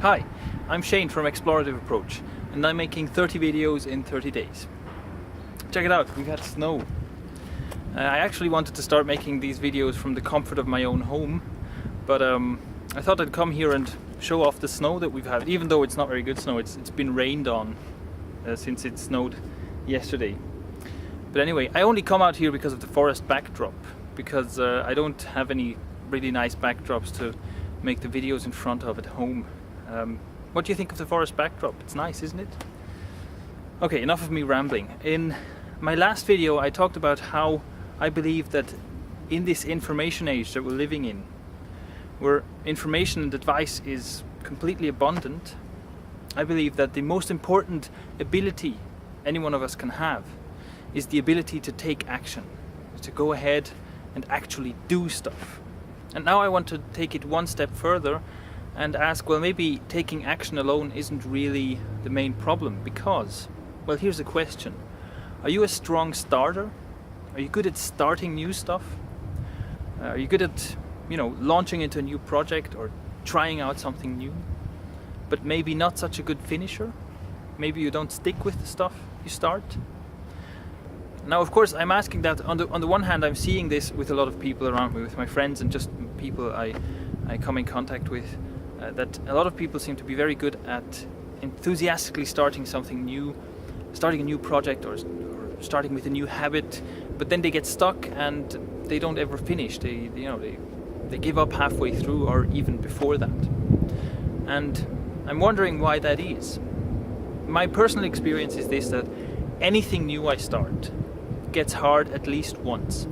Hi, I'm Shane from ExplorativeApproach, and I'm making 30 videos in 30 days. Check it out, we've had snow. I actually wanted to start making these videos from the comfort of my own home, but I thought I'd come here and show off the snow that we've had, even though it's not very good snow. It's been rained on since it snowed yesterday. But anyway, I only come out here because of the forest backdrop, because I don't have any really nice backdrops to make the videos in front of at home. What do you think of the forest backdrop? It's nice, isn't it? Okay, enough of me rambling. In my last video I talked about how I believe that in this information age that we're living in, where information and advice is completely abundant, I believe that the most important ability any one of us can have is the ability to take action, to go ahead and actually do stuff. And now I want to take it one step further and ask, well, maybe taking action alone isn't really the main problem, because, well, here's the question. Are you a strong starter? Are you good at starting new stuff? Are you good at, launching into a new project or trying out something new, but maybe not such a good finisher? Maybe you don't stick with the stuff you start? Now, of course, I'm asking that on the one hand, I'm seeing this with a lot of people around me, with my friends and just people I come in contact with, that a lot of people seem to be very good at enthusiastically starting something new, starting a new project or starting with a new habit, but then they get stuck and they don't ever finish. They give up halfway through or even before that. And I'm wondering why that is. My personal experience is this, that anything new I start gets hard at least once.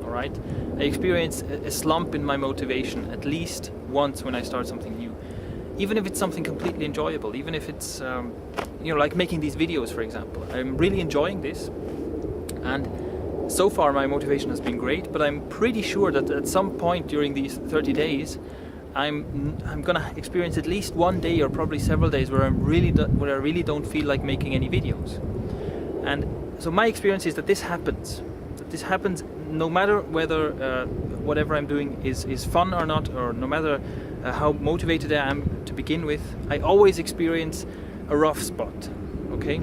All right? I experience a slump in my motivation at least once when I start something new. Even if it's something completely enjoyable, even if it's like making these videos, for example. I'm really enjoying this, and so far my motivation has been great, but I'm pretty sure that at some point during these 30 days I'm gonna experience at least one day or probably several days where I really don't feel like making any videos. And so my experience is that this happens. This happens no matter whether whatever I'm doing is fun or not, or no matter how motivated I am to begin with. I always experience a rough spot, okay?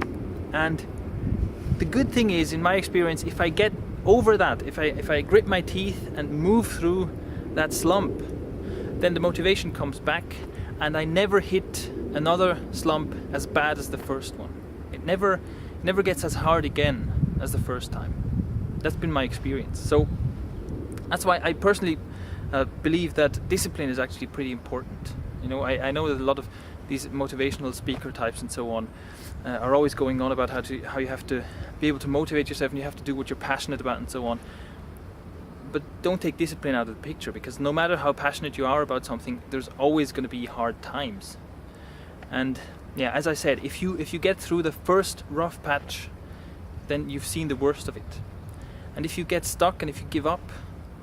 And the good thing is, in my experience, if I get over that, if I grit my teeth and move through that slump, then the motivation comes back and I never hit another slump as bad as the first one. It never gets as hard again as the first time. That's been my experience. So that's why I personally believe that discipline is actually pretty important. I know that a lot of these motivational speaker types and so on are always going on about how you have to be able to motivate yourself and you have to do what you're passionate about and so on. But don't take discipline out of the picture, because no matter how passionate you are about something, there's always going to be hard times. And yeah, as I said, if you get through the first rough patch, then you've seen the worst of it. And if you get stuck and if you give up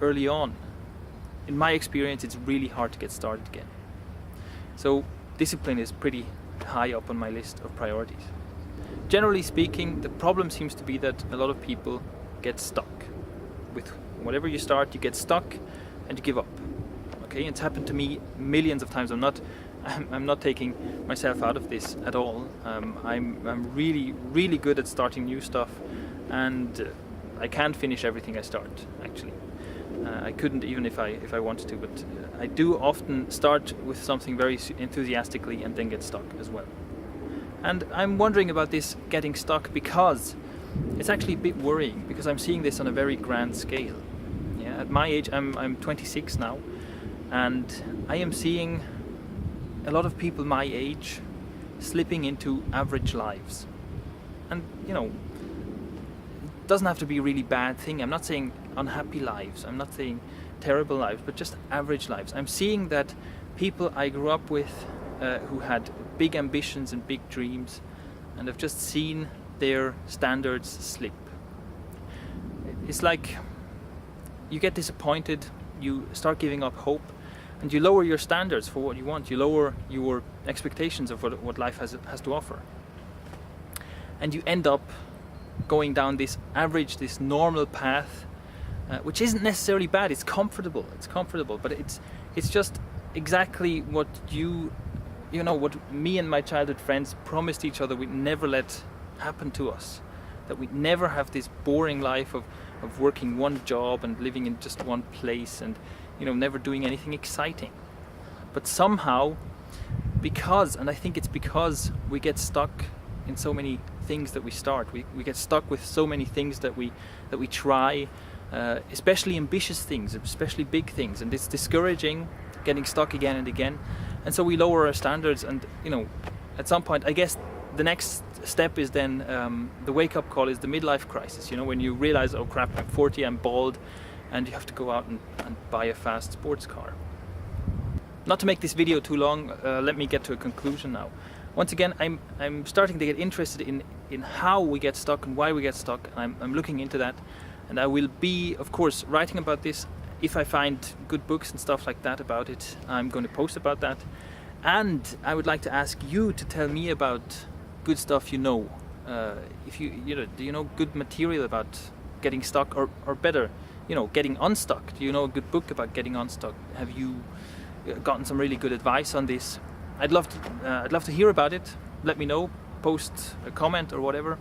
early on, in my experience, it's really hard to get started again. So discipline is pretty high up on my list of priorities. Generally speaking, the problem seems to be that a lot of people get stuck. With whatever you start, you get stuck and you give up. Okay, it's happened to me millions of times. I'm not taking myself out of this at all. I'm really good at starting new stuff, and I can't finish everything I start, actually. I couldn't even if I wanted to, but I do often start with something very enthusiastically and then get stuck as well. And I'm wondering about this getting stuck, because it's actually a bit worrying, because I'm seeing this on a very grand scale. Yeah, at my age, I'm 26 now, and I am seeing a lot of people my age slipping into average lives. And it doesn't have to be a really bad thing. I'm not saying unhappy lives, I'm not saying terrible lives, but just average lives. I'm seeing that people I grew up with who had big ambitions and big dreams, and have just seen their standards slip. It's like you get disappointed, you start giving up hope, and you lower your standards for what you want. You lower your expectations of what life has to offer. And you end up going down this average, this normal path, which isn't necessarily bad. It's comfortable, but it's just exactly what you you know, what me and my childhood friends promised each other we'd never let happen to us. That we'd never have this boring life of working one job and living in just one place and, you know, never doing anything exciting. But somehow, and I think it's because we get stuck in so many things that we start. We get stuck with so many things that we try, especially ambitious things, especially big things, and it's discouraging getting stuck again and again. And so we lower our standards, and, you know, at some point, I guess the next step is then the wake-up call is the midlife crisis. You know, when you realize, oh crap, I'm 40, I'm bald, and you have to go out and buy a fast sports car. Not to make this video too long, let me get to a conclusion now. Once again, I'm starting to get interested in how we get stuck and why we get stuck. I'm looking into that, and I will be, of course, writing about this. If I find good books and stuff like that about it, I'm going to post about that. And I would like to ask you to tell me about good stuff you know. If you know, do you know good material about getting stuck, or better, you know, getting unstuck? Do you know a good book about getting unstuck? Have you gotten some really good advice on this? I'd love to hear about it. Let me know. Post a comment or whatever.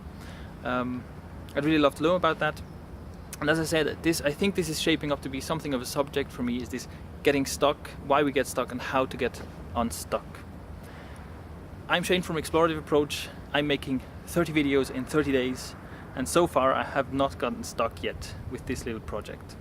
I'd really love to know about that. And as I said, I think this is shaping up to be something of a subject for me. Is this getting stuck? Why we get stuck and how to get unstuck? I'm Shane from Explorative Approach. I'm making 30 videos in 30 days, and so far I have not gotten stuck yet with this little project.